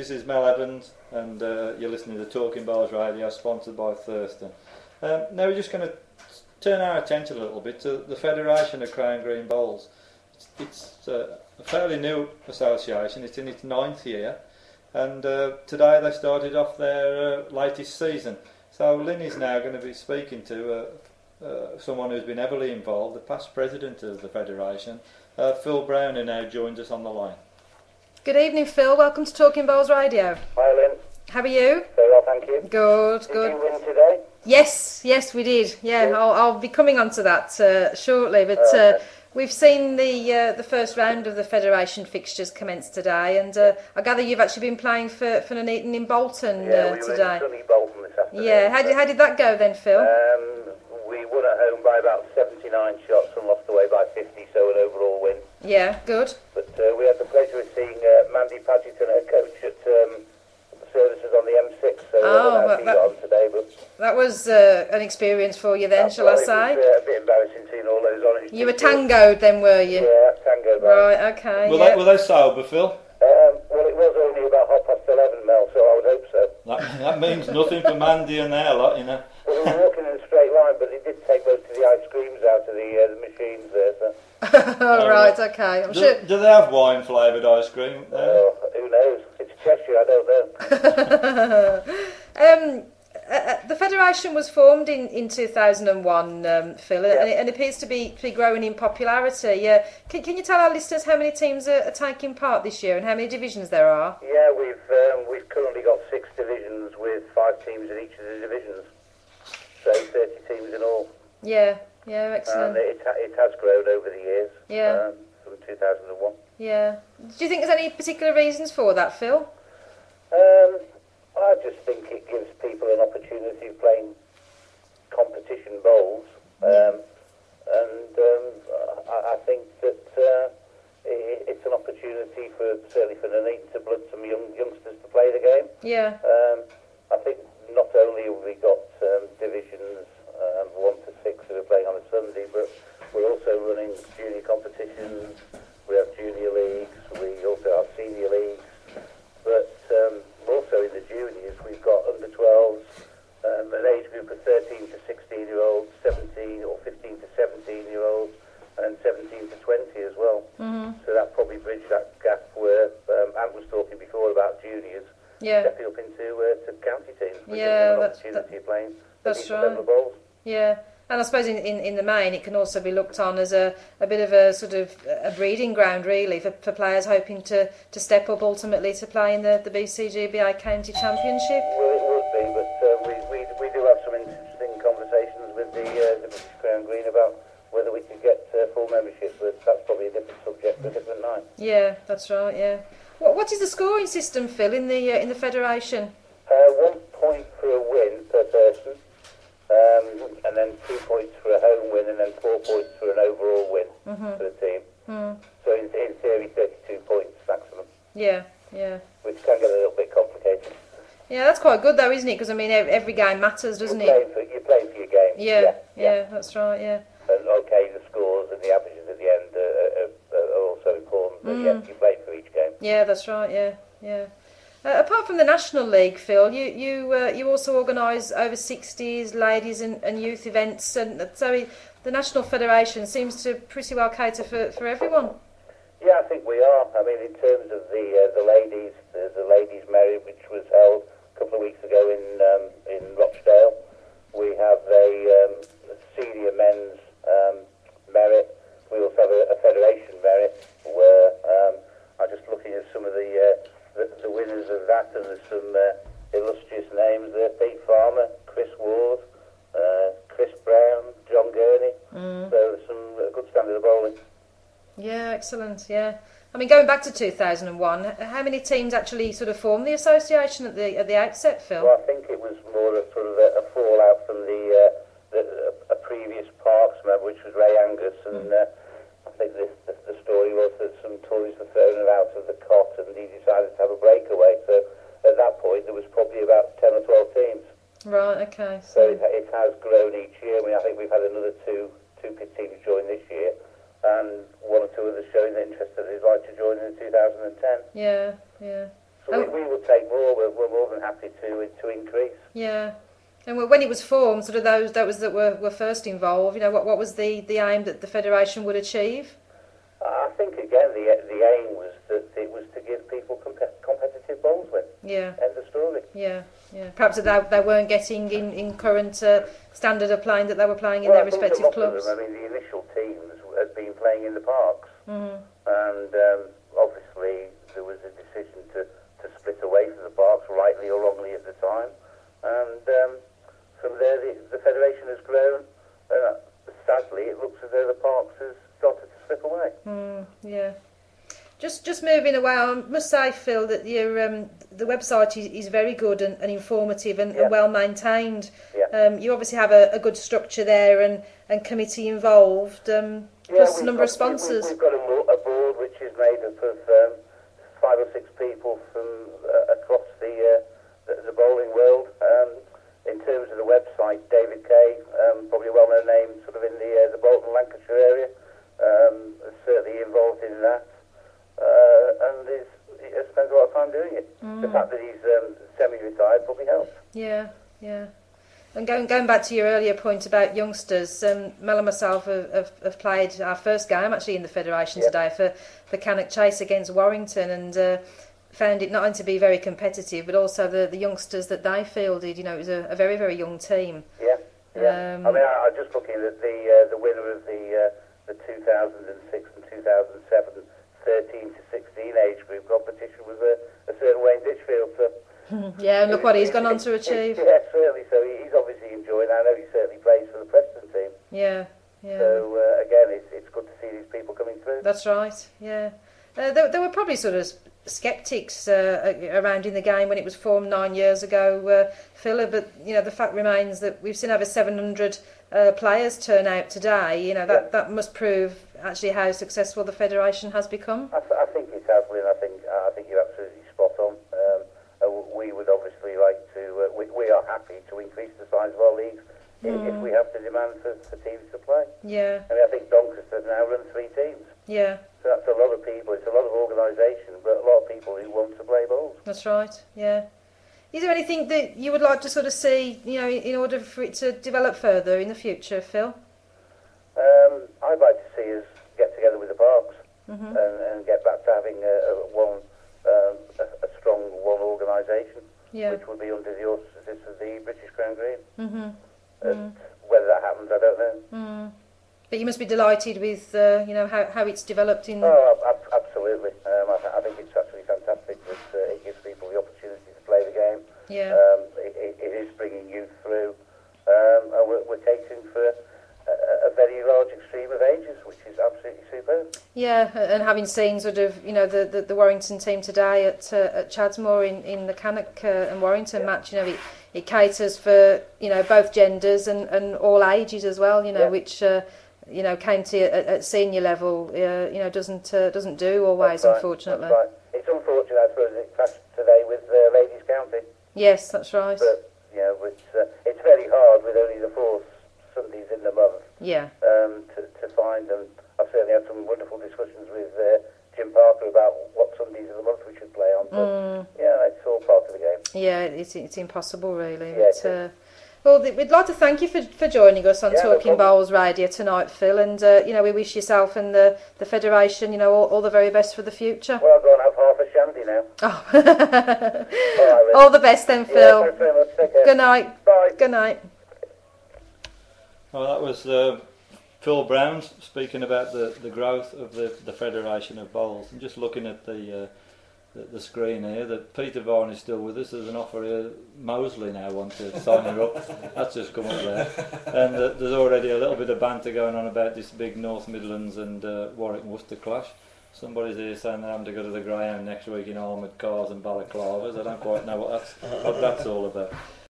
This is Mel Evans, and you're listening to Talking Bowls Radio, sponsored by Thurston. Now we're just going to turn our attention a little bit to the Federation of Crown Green Bowls. It's a fairly new association. It's in its 9th year, and today they started off their latest season. So Lynn is now going to be speaking to someone who's been heavily involved, the past president of the Federation, Phil Brown, who now joins us on the line. Good evening, Phil. Welcome to Talking Bowls Radio. Hi, Lynn. How are you? Very well, thank you. Good, Did good. you win today? Yes, we did. Yeah, Good. I'll be coming on to that shortly. But Okay. we've seen the first round of the Federation fixtures commence today, and I gather you've actually been playing for Nuneaton in Bolton Yeah, we were today. in sunny Bolton this afternoon. Yeah, how did that go then, Phil? We won at home by about 79 shots and lost away by 50, so an overall win. Yeah, good. But we had the pleasure of seeing Mandy Padgeton, her coach at services on the M6, so Oh, she got on today. But That was an experience for you then, shall I say? It was a bit embarrassing seeing all those orange You were t-shirts. tangoed then, were you? Yeah, tangoed. Right, okay. Yeah. Were they sober, Phil? Well, it was only about 11:30, Mel, so I would hope so. That means nothing for Mandy and their lot, you know. Well, we were walking in a straight line, but it did take most of the ice creams out of the machines there, so... Oh, right, okay. I'm sure. Do they have wine-flavoured ice cream? Who knows? It's Cheshire, I don't know. The Federation was formed in 2001, Phil, Yeah. and it appears to be growing in popularity. Can you tell our listeners how many teams are taking part this year and how many divisions there are? Yeah, we've currently got 6 divisions with 5 teams in each of the divisions. So 30 teams in all. Yeah, excellent. And it has grown over the years. Yeah. From 2001. Yeah. Do you think there's any particular reasons for that, Phil? I just think it gives people an opportunity of playing competition bowls, and I think that it's an opportunity certainly for Nuneaton to blood some youngsters to play the game. Yeah. I think not only have we got divisions 1 to 6 that are playing on a Sunday, but we're also running junior competitions. We have junior leagues. We also have senior leagues. But also in the juniors, we've got under 12s, an age group of 13 to 16-year-olds, 17 or 15 to 17-year-olds, and 17 to 20 as well. Mm-hmm. So that probably bridged that gap where Ant was talking before about juniors stepping up into to county teams. Yeah, an opportunity of playing that's decent right. level of bowls. Yeah. And I suppose in the main it can also be looked on as a bit of a sort of a breeding ground really for players hoping to step up ultimately to play in the BCGBA County Championship. Well, it would be, but we do have some interesting conversations with the British Crown Green about whether we could get full membership, but that's probably a different subject for a different night. Yeah, that's right. Yeah. What is the scoring system, Phil, in the Federation? 1 point for a win per person. And then 2 points for a home win, and then 4 points for an overall win for the team. So in theory, 32 points maximum. Yeah. Which can get a little bit complicated. Yeah, that's quite good though, isn't it? Because I mean, every game matters, doesn't it? You're playing for your game. Yeah, that's right. Yeah. And okay, the scores and the averages at the end are also important. But yes, you play for each game. Yeah, that's right. Yeah. Apart from the National League, Phil, you also organise over 60s ladies and youth events, and so the National Federation seems to pretty well cater for everyone. Yeah, I think we are. I mean, in terms of the ladies, the ladies' merit, which was held a couple of weeks ago in Rochdale, we have a senior men's merit. We also have a federation merit where I'm just looking at some of the winners of that, and there's some illustrious names there: Pete Farmer, Chris Ward, Chris Brown, John Gurney. So there's some good standard of bowling. Yeah, excellent. Yeah, I mean, going back to 2001, how many teams actually sort of formed the association at the outset, Phil? Well, I think it was more of sort of a fallout from a previous Parks member, which was Ray Angus, and I think the story was that some toys were thrown out of the cot, and he decided to have a breakaway. So at that point, there was probably about 10 or 12 teams. Right. Okay. So it has grown each year. I mean, I think we've had another two teams join this year, and 1 or 2 others showing interest that they'd like to join in 2010. Yeah. So we were we'll take more. We're more than happy to increase. Yeah. And when it was formed, sort of those that were first involved, you know, what was the aim that the Federation would achieve? I think again the aim was that it was to give people competitive bowls with. Yeah. End of story. Yeah, yeah. Perhaps that they weren't getting in current standard of playing that they were playing in their respective clubs. I mean, the initial teams had been playing in the parks, and obviously there was a decision to split away from the parks, rightly or wrongly at the time, and from there the federation has grown. Sadly, it looks as though the parks has started to slip away. Yeah. Just moving away, I must say, Phil, that your the website is very good and informative and well maintained. Yeah. You obviously have a good structure there and committee involved, plus a number of sponsors. We've got a board which is made up of 5 or 6 people from across the bowling world. In terms of the website, David Kay, probably a well-known name, sort of in the Bolton, Lancashire area, is certainly involved in that. And he spends a lot of time doing it. The fact that he's semi-retired probably helps. Yeah, yeah. And going back to your earlier point about youngsters, Mel and myself have played our first game actually in the Federation today for Cannock Chase against Warrington, and found it not only to be very competitive, but also the youngsters that they fielded. You know, it was a very, very young team. Yeah, yeah. I mean, I just looking at the winner of the 2006 and 2007 13 to 16 age group competition was a certain Wayne Ditchfield. So yeah, and look what he's gone on to achieve. Yeah, certainly. So he's obviously enjoying. I know he certainly plays for the Preston team. Yeah, yeah. So again, it's good to see these people coming through. That's right. Yeah, there were probably sort of sceptics around in the game when it was formed 9 years ago, Phil. But you know, the fact remains that we've seen over 700 players turn out today. You know, that must prove actually how successful the Federation has become. I think it has, Lynn. I think you're absolutely spot on. We would obviously like to. We are happy to increase the size of our leagues if we have the demand for teams to play. Yeah. I mean, I think Doncaster now run 3 teams. Yeah. So that's a lot of people. It's a lot of organisation, but a lot of people who want to play bowls. That's right. Yeah. Is there anything that you would like to sort of see, you know, in order for it to develop further in the future, Phil? I'd like to see us get together with the parks and get back to having a strong one organisation, which would be under the auspices of the British Crown Green. Whether that happens, I don't know. But you must be delighted with, you know, how it's developed in. Oh, absolutely. I think it's absolutely fantastic that it gives people the opportunity to play the game. Yeah. It is bringing youth through, and we're catering for a very large extreme of ages, which is absolutely superb. Yeah, and having seen sort of, you know, the Warrington team today at Chadsmore in the Cannock and Warrington match, you know, it caters for, you know, both genders and all ages as well, you know, which you know, came to at senior level, you know, doesn't do always, right, unfortunately. That's right. It's unfortunate, I suppose, it clashed today with Ladies County. Yes, that's right. But you know, it's very hard with only the 4 Sundays in the month. Yeah. To find, and I've certainly had some wonderful discussions with Jim Parker about what Sundays of the month we should play on. But yeah, it's all part of the game. Yeah, it's impossible really. Yeah, but, well, we'd like to thank you for joining us on Talking Bowls Radio tonight, Phil, and you know, we wish yourself and the Federation, you know, all the very best for the future. Well, I'll go and have half a shandy now. Oh. All the best then, Phil. Yeah, thanks very much. Take care. Good night. Bye. Good night. Well, that was Phil Brown speaking about the growth of the Federation of Bowls. And just looking at the screen here, that Peter Vaughan is still with us. There's an offer here. Moseley now wants to sign her up. That's just come up there. And there's already a little bit of banter going on about this big North Midlands and Warwick-Worcester clash. Somebody's here saying they're having to go to the Greyhound next week in armoured cars and balaclavas. I don't quite know what that's all about.